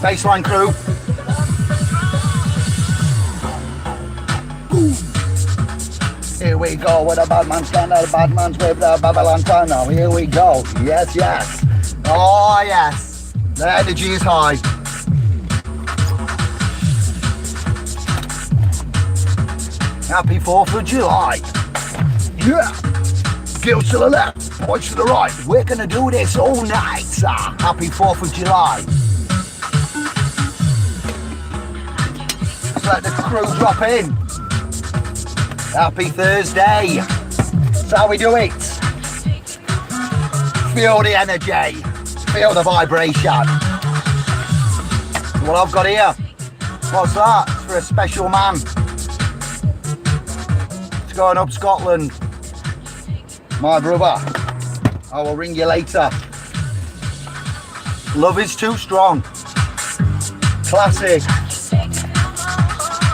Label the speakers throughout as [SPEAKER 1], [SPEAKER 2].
[SPEAKER 1] Baseline crew. Here we go with a bad man's stand, a bad man's with the Babylon town now. Here we go. Yes, yes. Oh, yes. The energy is high. Happy 4th of July. Yeah. Girls to the left, boys to the right. We're going to do this all night, sir. Happy 4th of July. Let's let the crew drop in. Happy Thursday. That's how we do it. Feel the energy. Feel the vibration. What I've got here. What's that? It's for a special man. It's going up Scotland. My brother. I will ring you later. Love is too strong. Classic.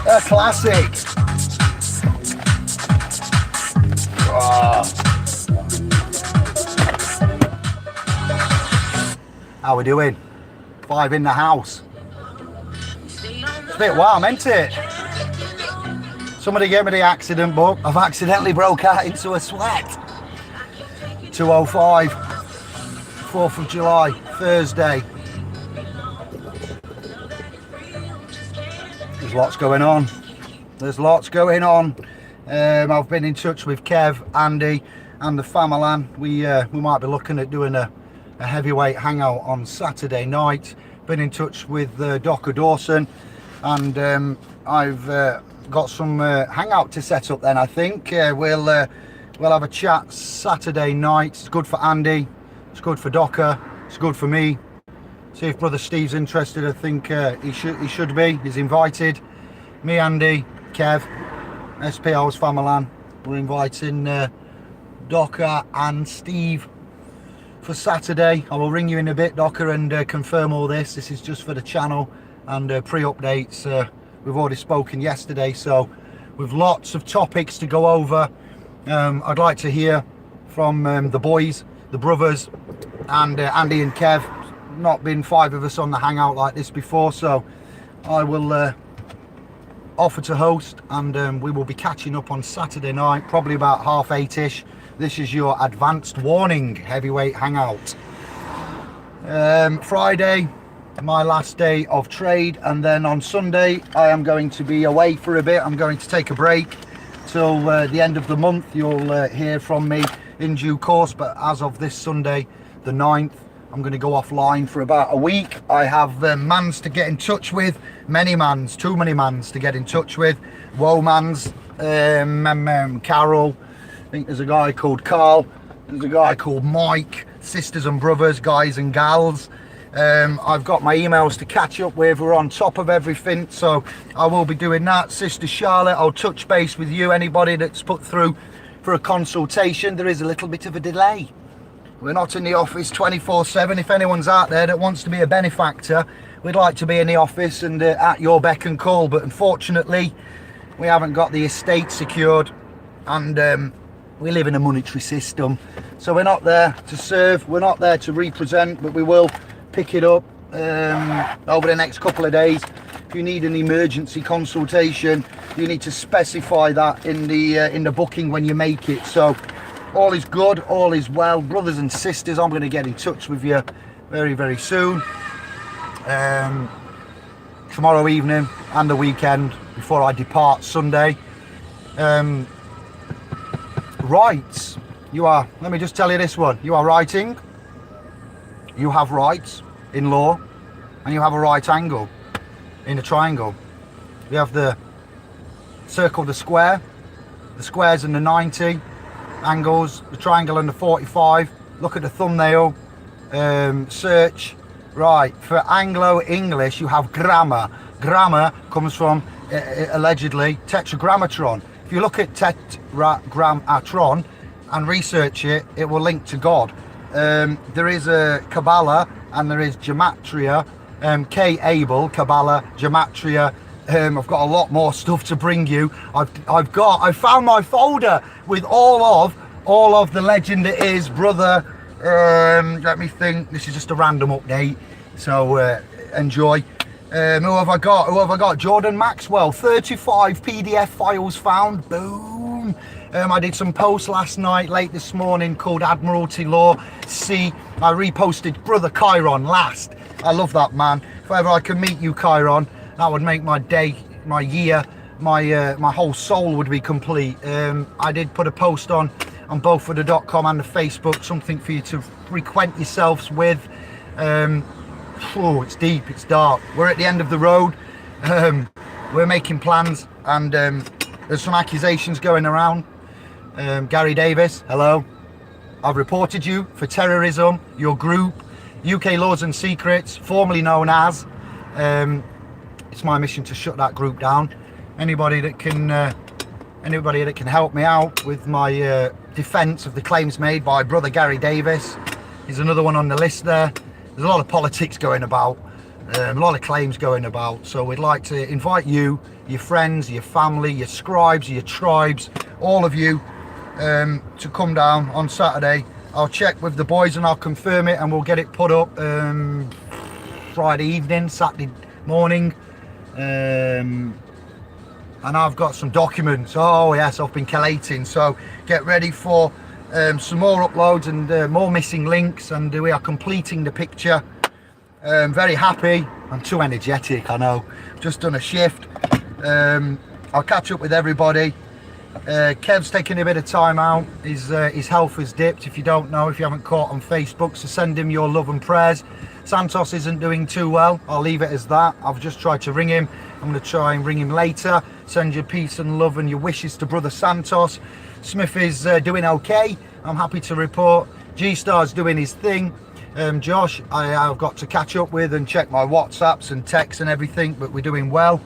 [SPEAKER 1] A classic. Oh. How we doing? 5 in the house. It's a bit warm, ain't it? Somebody gave me the accident book. I've accidentally broke out into a sweat. 2:05, 4th of July, Thursday. There's lots going on. There's lots going on. I've been in touch with Kev, Andy and the family. We might be looking at doing a heavyweight hangout on Saturday night. Been in touch with Docker Dawson, and I've got some hangout to set up then. I think we'll have a chat Saturday night. It's good for Andy, it's good for Docker, it's good for me. See if brother Steve's interested. I think he should be. He's invited. Me, Andy, Kev, SPO's family. We're inviting Docker and Steve for Saturday. I will ring you in a bit, Docker, and confirm all this. This is just for the channel and pre-updates. We've already spoken yesterday, so we've lots of topics to go over. I'd like to hear from the boys, the brothers, and Andy and Kev. Not been 5 of us on the hangout like this before, so I will offer to host, and we will be catching up on Saturday night, probably about 8:30ish. This is your advanced warning heavyweight hangout. Friday, my last day of trade, and then on Sunday I am going to be away for a bit. I'm going to take a break till the end of the month. You'll hear from me in due course, but as of this Sunday, the 9th, I'm going to go offline for about a week. I have mans to get in touch with, many mans, too many mans to get in touch with. Womans, Carol, I think there's a guy called Carl, there's a guy called Mike, sisters and brothers, guys and gals. I've got my emails to catch up with. We're on top of everything, so I will be doing that. Sister Charlotte, I'll touch base with you. Anybody that's put through for a consultation, there is a little bit of a delay. We're not in the office 24/7. If anyone's out there that wants to be a benefactor, we'd like to be in the office and at your beck and call, but unfortunately we haven't got the estate secured, and we live in a monetary system, so we're not there to serve, we're not there to represent, but we will pick it up over the next couple of days. If you need an emergency consultation, you need to specify that in the booking when you make it. So all is good, all is well, brothers and sisters. I'm going to get in touch with you very, very soon, tomorrow evening and the weekend before I depart Sunday. Rights, let me just tell you this one, you are writing, you have rights in law, and you have a right angle in a triangle. We have the circle, the squares and the 90 angles, the triangle and the 45. Look at the thumbnail, search. Right, for Anglo-English you have grammar. Grammar comes from allegedly tetragrammatron. If you look at tetragrammatron and research it, it will link to God. There is a Kabbalah and there is Gematria, K. Abel, Kabbalah, Gematria. I've got a lot more stuff to bring you. I found my folder with all of the legend that is brother. Let me think. This is just a random update, so enjoy. Who have I got? Jordan Maxwell, 35 PDF files found. Boom. I did some posts last night, late this morning, called Admiralty Law. See, I reposted Brother Chiron last. I love that man. If ever I can meet you, Chiron, that would make my day, my year, my whole soul would be complete. I did put a post on bothfooter.com and the Facebook, something for you to frequent yourselves with. Oh, it's deep, it's dark. We're at the end of the road. We're making plans, and there's some accusations going around. Gary Davis, hello. I've reported you for terrorism, your group, UK Laws and Secrets, formerly known as. It's my mission to shut that group down. Anybody that can help me out with my defence of the claims made by Brother Gary Davis is another one on the list there. There's a lot of politics going about, a lot of claims going about, so we'd like to invite you, your friends, your family, your scribes, your tribes, all of you to come down on Saturday. I'll check with the boys and I'll confirm it, and we'll get it put up Friday evening, Saturday morning. And I've got some documents. Oh yes, I've been collating, so get ready for some more uploads and more missing links, and we are completing the picture. Very happy. I'm too energetic, I know. Just done a shift. I'll catch up with everybody. Kev's taking a bit of time out. His health has dipped, if you don't know, if you haven't caught on Facebook, so send him your love and prayers. Santos isn't doing too well. I'll leave it as that. I've just tried to ring him. I'm going to try and ring him later. Send your peace and love and your wishes to Brother Santos. Smith is doing okay, I'm happy to report. G-Star's doing his thing. Josh, I've got to catch up with and check my WhatsApps and texts and everything, but we're doing well.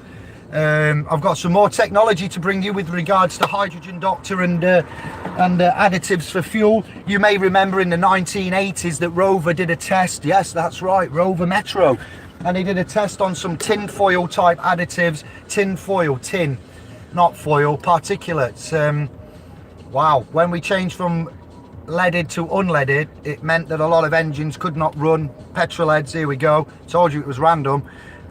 [SPEAKER 1] I've got some more technology to bring you with regards to Hydrogen Doctor and additives for fuel. You may remember in the 1980s that Rover did a test. Yes, that's right, Rover Metro. And he did a test on some tin foil type additives. Tin, not foil, particulates. Wow, when we changed from leaded to unleaded, it meant that a lot of engines could not run. Petrol heads, here we go, told you it was random,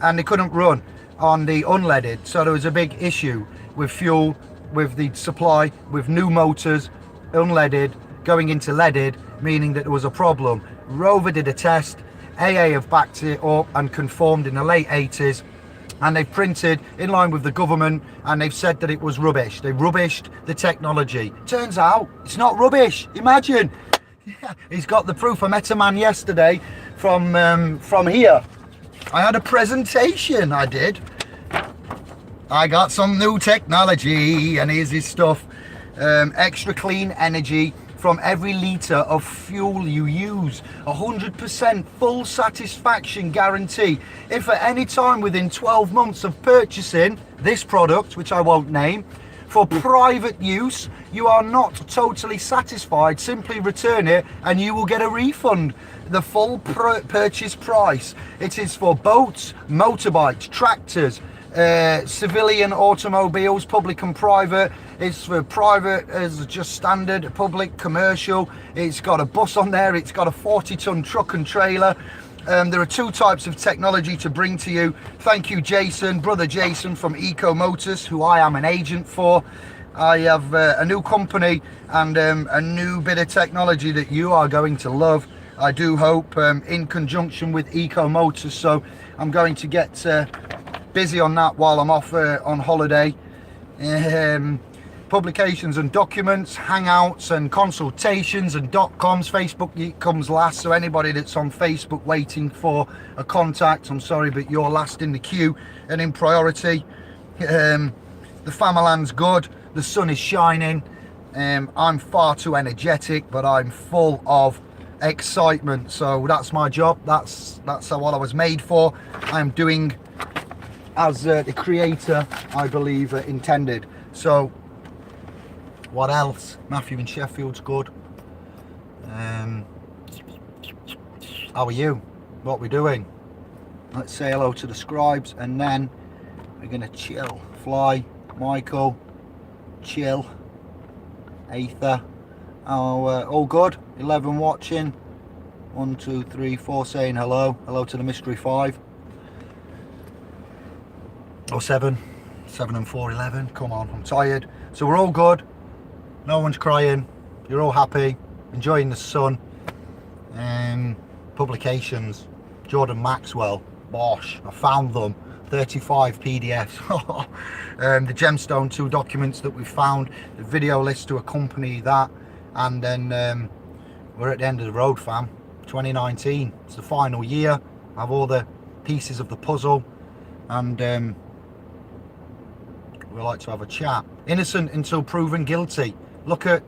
[SPEAKER 1] and they couldn't run on the unleaded. So there was a big issue with fuel, with the supply, with new motors, unleaded, going into leaded, meaning that there was a problem. Rover did a test, AA have backed it up and conformed in the late 80s, and they've printed in line with the government, and they've said that it was rubbish. They rubbished the technology. Turns out it's not rubbish. Imagine. Yeah, he's got the proof. I met a man yesterday from here. I had a presentation, I did. I got some new technology, and here's his stuff. Extra clean energy from every litre of fuel you use. 100% full satisfaction guarantee. If at any time within 12 months of purchasing this product, which I won't name, for private use, you are not totally satisfied, simply return it and you will get a refund. The full purchase price. It is for boats, motorbikes, tractors, civilian automobiles, public and private. It's for private as just standard, public, commercial. It's got a bus on there. It's got a 40-ton truck and trailer. There are two types of technology to bring to you. Thank you, Jason, brother Jason from Eco Motors, who I am an agent for. I have a new company and a new bit of technology that you are going to love. I do hope, in conjunction with Eco Motors. So I'm going to get busy on that while I'm off on holiday. Publications and documents, hangouts and consultations and .coms. Facebook comes last, so anybody that's on Facebook waiting for a contact, I'm sorry, but you're last in the queue and in priority. The Famaland's good, the sun is shining. I'm far too energetic, but I'm full of excitement, so that's my job. That's what I was made for. I'm doing as the creator, I believe, intended. So what else? Matthew in Sheffield's good. How are you? What are we doing? Let's say hello to the scribes, and then we're gonna chill. Fly, Michael, chill, Aether. All good. 11 watching. 1, 2, 3, 4 saying hello. Hello to the Mystery 5. or 7 and 4, 11. Come on, I'm tired. So we're all good, no one's crying, you're all happy, enjoying the sun. Publications, Jordan Maxwell, Bosh, I found them, 35 PDFs. The Gemstone 2 documents that we found, the video list to accompany that, and then we're at the end of the road, fam. 2019, it's the final year. I have all the pieces of the puzzle, and we like to have a chat. Innocent until proven guilty. Look at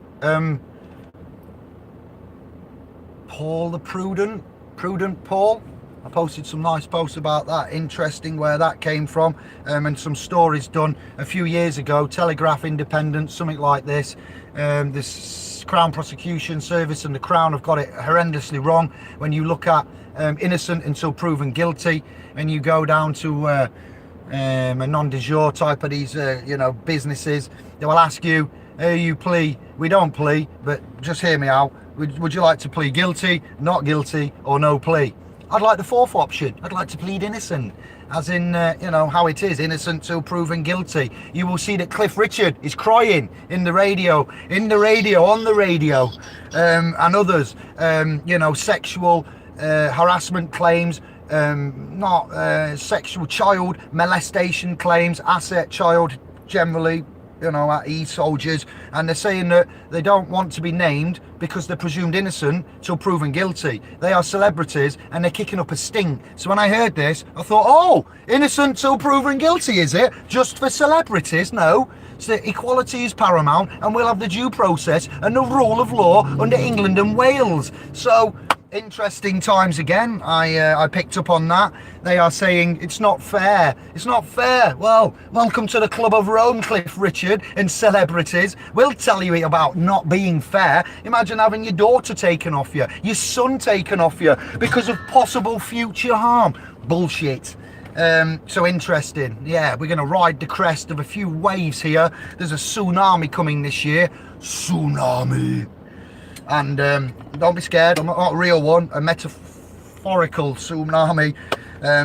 [SPEAKER 1] Paul the Prudent Paul. I posted some nice posts about that. Interesting where that came from, and some stories done a few years ago. Telegraph Independent, something like this. This Crown Prosecution Service and the Crown have got it horrendously wrong. When you look at innocent until proven guilty, and you go down to a non de jure type of these businesses, they will ask you, you plea? We don't plea, but just hear me out. Would you like to plead guilty, not guilty, or no plea? I'd like the fourth option. I'd like to plead innocent, as in, how it is, innocent till proven guilty. You will see that Cliff Richard is crying on the radio, and others, sexual harassment claims, not sexual child molestation claims, asset child generally, at soldiers, and they're saying that they don't want to be named because they're presumed innocent till proven guilty. They are celebrities and they're kicking up a stink. So when I heard this, I thought, oh, innocent till proven guilty, is it? Just for celebrities? No. So equality is paramount, and we'll have the due process and the rule of law under England and Wales. So interesting times again. I picked up on that. They are saying it's not fair. It's not fair. Well, welcome to the Club of Rome, Cliff Richard and celebrities. We'll tell you about not being fair. Imagine having your daughter taken off you, your son taken off you because of possible future harm. Bullshit. So interesting. Yeah, we're going to ride the crest of a few waves here. There's a tsunami coming this year. Tsunami. And don't be scared, I'm not a real one, a metaphorical tsunami,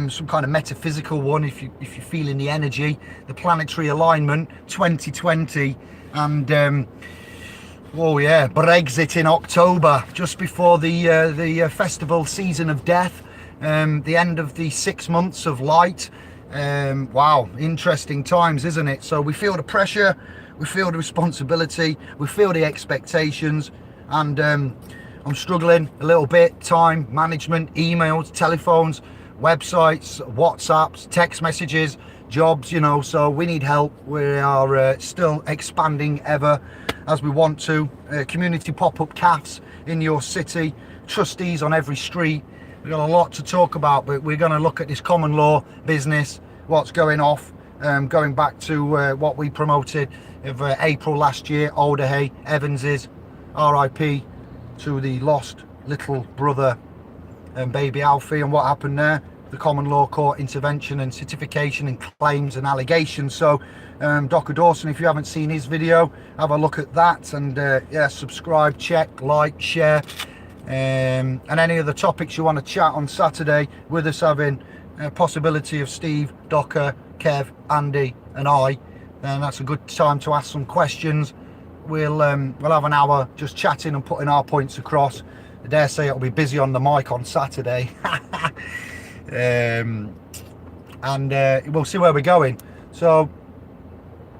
[SPEAKER 1] some kind of metaphysical one if you're feeling the energy, the planetary alignment 2020, and Brexit in October, just before the festival season of death, the end of the 6 months of light. Wow, interesting times, isn't it? So we feel the pressure, we feel the responsibility, we feel the expectations. And I'm struggling a little bit. Time management, emails, telephones, websites, WhatsApps, text messages, jobs, so we need help. We are still expanding ever as we want to. Community pop-up cafes in your city, trustees on every street. We've got a lot to talk about, but we're going to look at this common law business, what's going off, going back to what we promoted of April last year, Alderhay, Evans's. RIP to the lost little brother and baby Alfie, and what happened there, the common law court intervention and certification and claims and allegations. So Dr. Dawson, if you haven't seen his video, have a look at that, and subscribe, check, like, share, and any of the topics you want to chat on Saturday with us, having a possibility of Steve, Docker, Kev, Andy and I, then that's a good time to ask some questions. We'll have an hour just chatting and putting our points across. I dare say it'll be busy on the mic on Saturday. And we'll see where we're going. So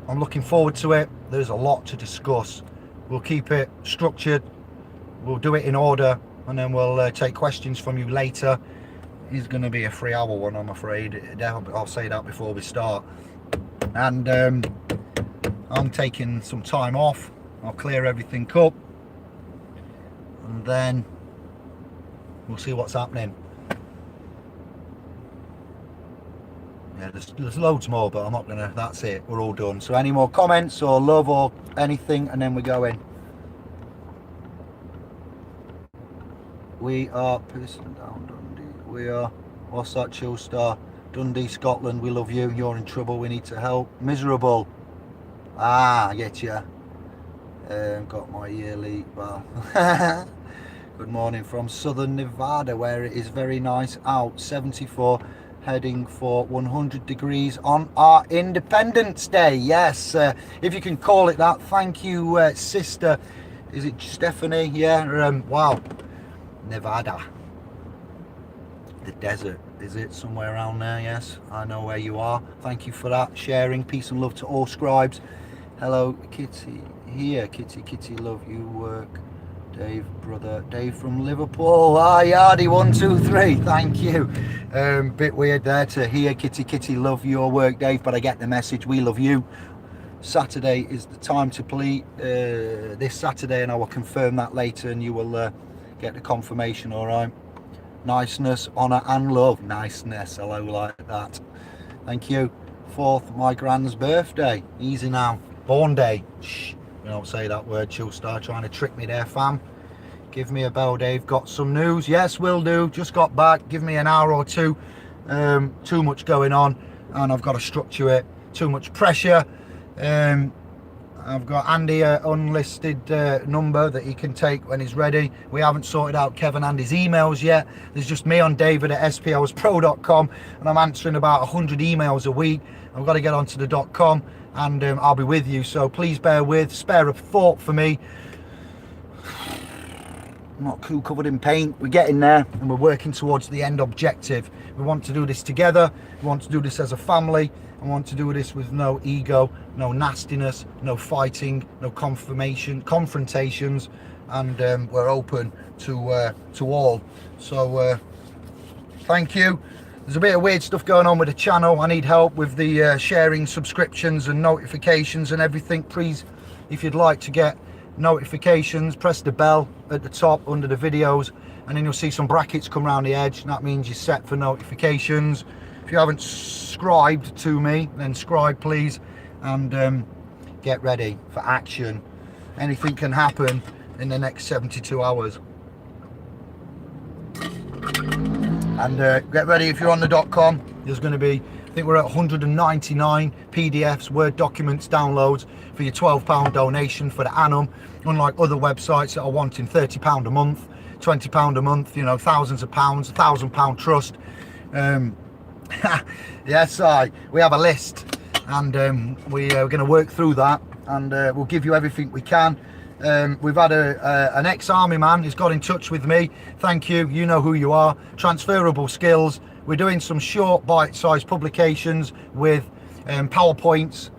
[SPEAKER 1] I'm looking forward to it. There's a lot to discuss. We'll keep it structured. We'll do it in order, and then we'll take questions from you later. It's going to be a 3-hour one, I'm afraid. I'll say that before we start. And I'm taking some time off. I'll clear everything up, and then we'll see what's happening. Yeah, there's loads more, but I'm not gonna. That's it. We're all done. So any more comments or love or anything, and then we go in. We are pissing down Dundee. We are. What's that, Chill Star? Dundee, Scotland. We love you. You're in trouble. We need to help. Miserable. I get you. Got my yearly. Well, good morning from southern Nevada, where it is very nice out. 74. heading for 100 degrees on our Independence Day. Yes, if you can call it that. Thank you, sister. Is it Stephanie? Yeah. Wow, Nevada, the desert, is it somewhere around there? Yes, I know where you are. Thank you for that sharing. Peace and love to all scribes. Hello, Kitty. Here, Kitty, love you work. Dave, brother, Dave from Liverpool. Ah, Yardy, 1, 2, 3. Thank you. Bit weird there to hear Kitty, love your work, Dave, but I get the message. We love you. Saturday is the time to play this Saturday, and I will confirm that later, and you will get the confirmation. All right. Niceness, honour, and love. Niceness. Hello, like that. Thank you. 4th, my grand's birthday. Easy now. Born day. Shh. We don't say that word. She'll start trying to trick me there, fam. Give me a bell, Dave. Got some news? Yes, will do. Just got back. Give me an hour or two. Too much going on, and I've got to structure it. Too much pressure. I've got Andy unlisted number that he can take when he's ready. We haven't sorted out Kevin Andy's emails yet. There's just me on David at spowspro.com, and I'm answering about 100 emails a week. I've got to get onto the .com, and I'll be with you. So please bear with. Spare a thought for me. I'm not covered in paint. We're getting there, and we're working towards the end objective. We want to do this together. We want to do this as a family. I want to do this with no ego, no nastiness, no fighting, no confrontations, and we're open to all. So thank you. There's a bit of weird stuff going on with the channel. I need help with the sharing, subscriptions and notifications and everything. Please, if you'd like to get notifications, press the bell at the top under the videos, and then you'll see some brackets come around the edge. That means you're set for notifications. If you haven't subscribed to me, then subscribe please, and get ready for action. Anything can happen in the next 72 hours. And get ready, if you're on the .com, there's going to be, I think we're at 199 PDFs, Word documents, downloads for your £12 donation for the annum. Unlike other websites that are wanting £30 a month, £20 a month, you know, thousands of pounds, £1,000 trust. Yes, we have a list, and we are going to work through that, and we'll give you everything we can. We've had an ex-army man who's got in touch with me. Thank you. You know who you are. Transferable skills. We're doing some short bite-sized publications with PowerPoints.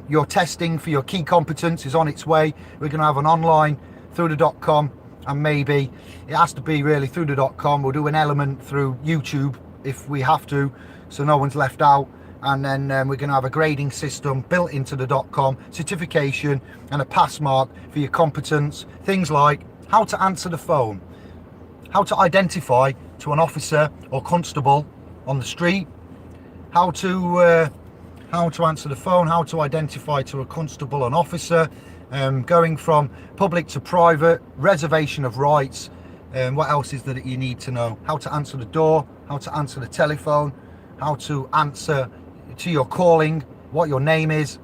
[SPEAKER 1] Your testing for your key competence is on its way. We're going to have an online through the .com, and maybe it has to be really through the .com. We'll do an element through YouTube if we have to, so no one's left out. And then we're going to have a grading system built into the .com, certification and a pass mark for your competence. Things like how to answer the phone, how to identify to an officer or constable on the street, how to answer the phone, how to identify to a constable and officer, going from public to private, reservation of rights. What else is there that you need to know? How to answer the door, how to answer the telephone, how to answer to your calling, what your name is,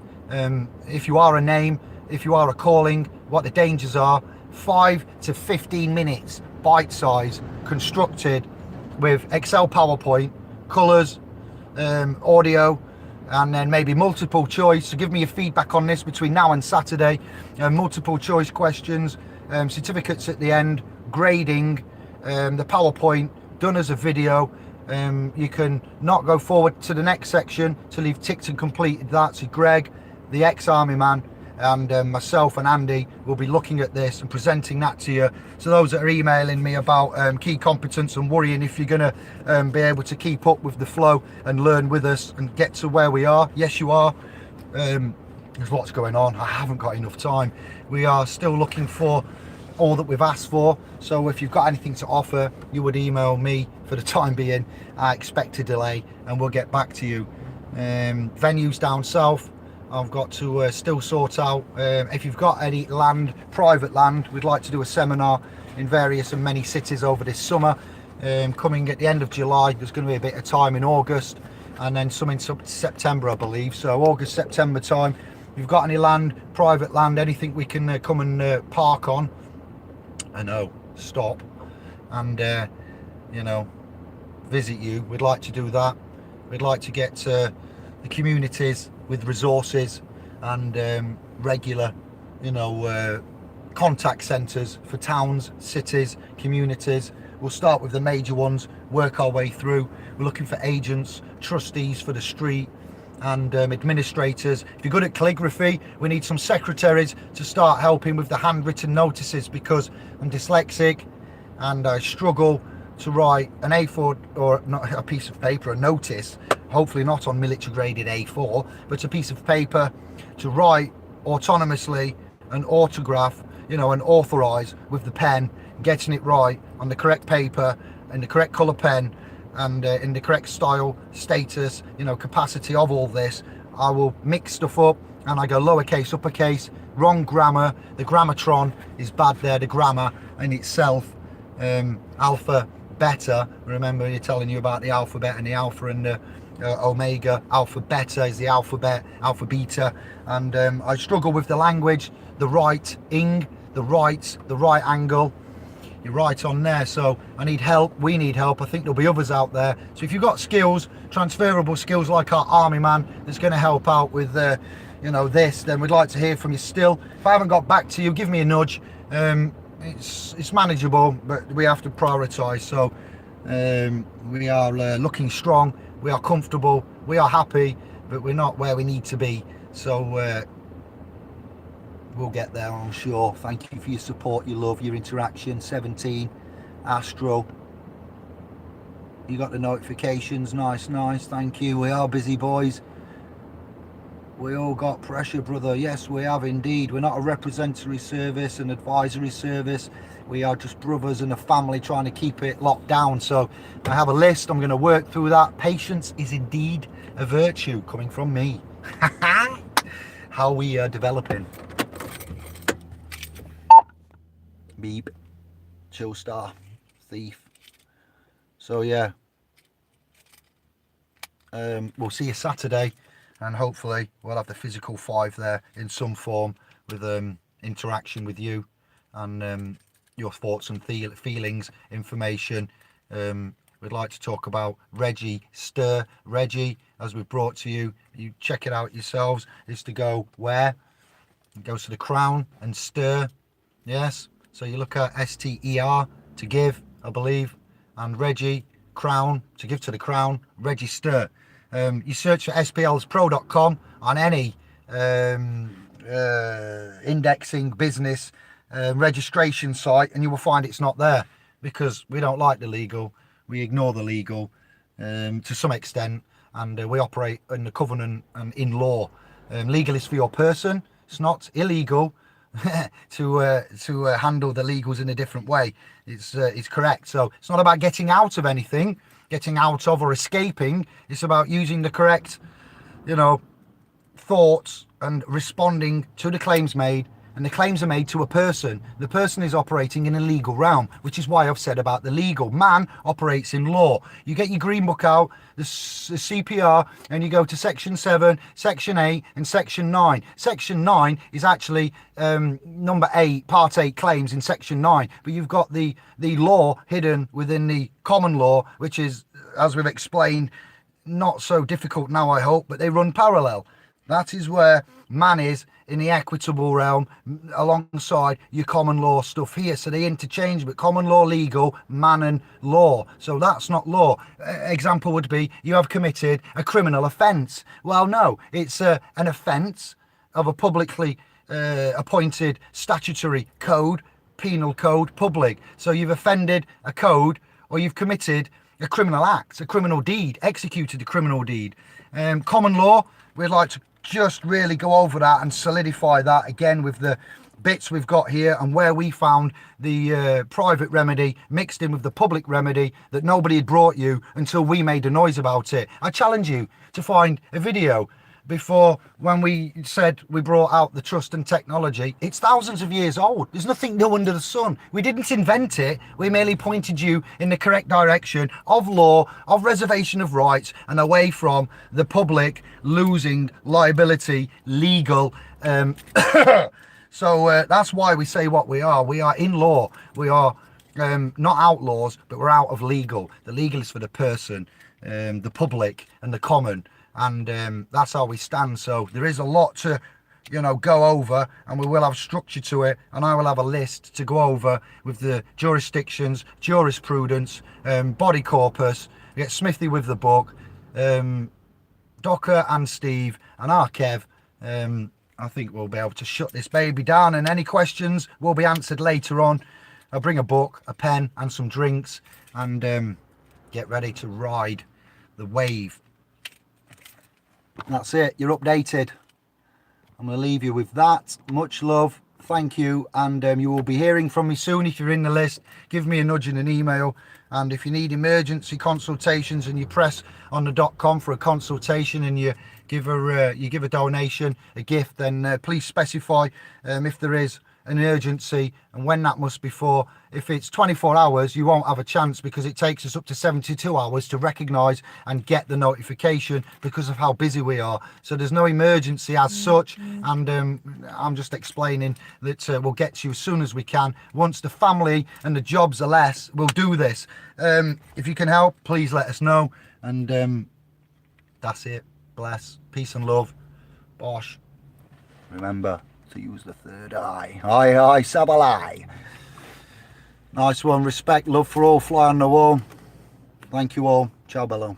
[SPEAKER 1] if you are a name, if you are a calling, what the dangers are. 5 to 15 minutes, bite size, constructed with Excel, PowerPoint, colours, audio, and then maybe multiple choice. So give me your feedback on this between now and Saturday. Multiple choice questions, certificates at the end, grading, the PowerPoint done as a video. You can not go forward to the next section till you've ticked and completed that. So Greg, the ex-army man, and myself and Andy will be looking at this and presenting that to you. So those that are emailing me about key competence and worrying if you're going to be able to keep up with the flow and learn with us and get to where we are, yes you are. There's lots going on. I haven't got enough time. We are still looking for all that we've asked for, so if you've got anything to offer, you would email me. For the time being, I expect a delay, and we'll get back to you. Venues down south, I've got to still sort out. If you've got any land, private land, we'd like to do a seminar in various and many cities over this summer. Coming at the end of July, there's going to be a bit of time in August, and then some in September, I believe. So August, September time. If you've got any land, private land, anything we can come and park on, I know, stop, and you know, visit you. We'd like to do that. We'd like to get the communities with resources and regular, you know, contact centres for towns, cities, communities. We'll start with the major ones, work our way through. We're looking for agents, trustees for the street, and administrators. If you're good at calligraphy, we need some secretaries to start helping with the handwritten notices, because I'm dyslexic and I struggle to write an A4 or not a piece of paper, a notice, hopefully not on military graded A4, but a piece of paper to write autonomously and autograph, you know, and authorise with the pen, getting it right on the correct paper and the correct colour pen and in the correct style, status, you know, capacity of all this. I will mix stuff up and I go lowercase, uppercase, wrong grammar. The grammatron is bad there, the grammar in itself. Alpha, beta, remember you're telling you about the alphabet and the alpha and the omega. Alpha beta is the alphabet, alpha beta, and I struggle with the language, the right-ing, the right angle. You're right on there, so I need help. We need help. I think there'll be others out there. So if you've got skills, transferable skills like our army man that's going to help out with you know, this, then we'd like to hear from you still. If I haven't got back to you, give me a nudge. It's manageable, but we have to prioritize. So we are looking strong, we are comfortable, we are happy, but we're not where we need to be. So we'll get there, I'm sure. Thank you for your support, your love, your interaction. 17 Astro, you got the notifications. Nice, thank you. We are busy boys. We all got pressure, brother. Yes, we have indeed. We're not a representatory service, an advisory service. We are just brothers and a family trying to keep it locked down. So I have a list. I'm going to work through that. Patience is indeed a virtue, coming from me. How we are developing. Beep. Chill star. Thief. So yeah. We'll see you Saturday. And hopefully we'll have the physical 5 there in some form with interaction with you and your thoughts and feelings, information. We'd like to talk about Reggie Stir. Reggie, as we've brought to you, you check it out yourselves, is to go where? It goes to the crown and stir. Yes. So you look at STER, to give, I believe, and Reggie, crown, to give to the crown, Reggie Stir. You search for splspro.com on any indexing business registration site, and you will find it's not there, because we don't like the legal. We ignore the legal to some extent, and we operate in the covenant and in law. Legal is for your person. It's not illegal to handle the legals in a different way. It's correct. So it's not about getting out of anything, getting out of or escaping. It's about using the correct, you know, thoughts and responding to the claims made. And the claims are made to a person. The person is operating in a legal realm, which is why I've said about the legal. Man operates in law. You get your green book out, the CPR, and you go to section 7, section 8, and section 9. Section 9 is actually number 8, part 8 claims in section 9. But you've got the law hidden within the common law, which is, as we've explained, not so difficult now, I hope, but they run parallel. That is where man is in the equitable realm alongside your common law stuff here. So they interchange, but common law legal, man and law. So that's not law. Example would be you have committed a criminal offence. Well, no, it's an offence of a publicly appointed statutory code, penal code, public. So you've offended a code, or you've committed a criminal act, a criminal deed, executed a criminal deed. Common law, we'd like to just really go over that and solidify that again with the bits we've got here, and where we found the private remedy mixed in with the public remedy that nobody had brought you until we made a noise about it. I challenge you to find a video before, when we said we brought out the trust and technology. It's thousands of years old. There's nothing new under the sun. We didn't invent it. We merely pointed you in the correct direction of law, of reservation of rights, and away from the public losing liability, legal. So that's why we say what we are. We are in law. We are not outlaws, but we're out of legal. The legal is for the person, the public and the common, and that's how we stand. So there is a lot to, you know, go over, and we will have structure to it, and I will have a list to go over with the jurisdictions, jurisprudence, body corpus. We get Smithy with the book, Docker and Steve and our Kev. I think we'll be able to shut this baby down, and any questions will be answered later on. I'll bring a book, a pen and some drinks, and get ready to ride the wave. That's it, you're updated. I'm going to leave you with that. Much love, thank you, and you will be hearing from me soon. If you're in the list, give me a nudge in an email, and if you need emergency consultations and you press on the .com for a consultation and you give a donation, a gift, then please specify if there is an urgency and when that must be for. If it's 24 hours, you won't have a chance, because it takes us up to 72 hours to recognise and get the notification because of how busy we are. So there's no emergency as such, and I'm just explaining that we'll get to you as soon as we can. Once the family and the jobs are less, we'll do this. If you can help, please let us know, and that's it. Bless, peace and love. Bosh. Remember to use the third eye. Aye, aye, sabalai. Nice one. Respect, love for all, fly on the wall. Thank you all. Ciao, bello.